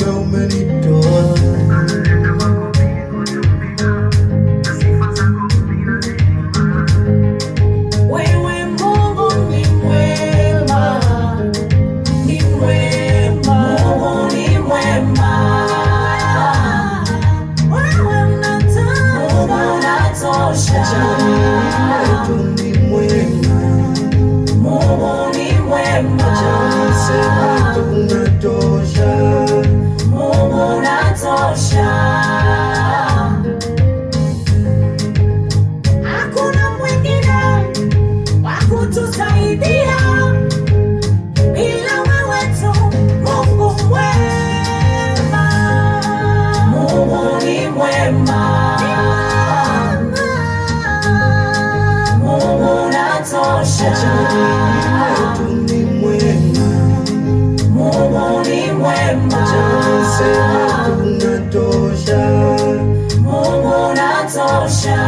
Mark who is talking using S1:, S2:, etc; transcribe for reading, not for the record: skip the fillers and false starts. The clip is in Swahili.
S1: wewe umenitoa.
S2: Wewe Mungu ni mwema, ni mwema, Mungu ni mwema. Wewe unatosha,
S1: Mungu ni mwema,
S2: Mungu ni mwema.
S1: sema tunatosha,
S2: Mungu unatosha. Hakuna mwingine wa kutusaidia ila wewe tu, Mungu mwema. Mungu ni mwema, Mungu unatosha.
S1: Mungu ni mwema,
S2: Mungu ni mwema,
S1: sema tunatosha,
S2: Mungu unatosha.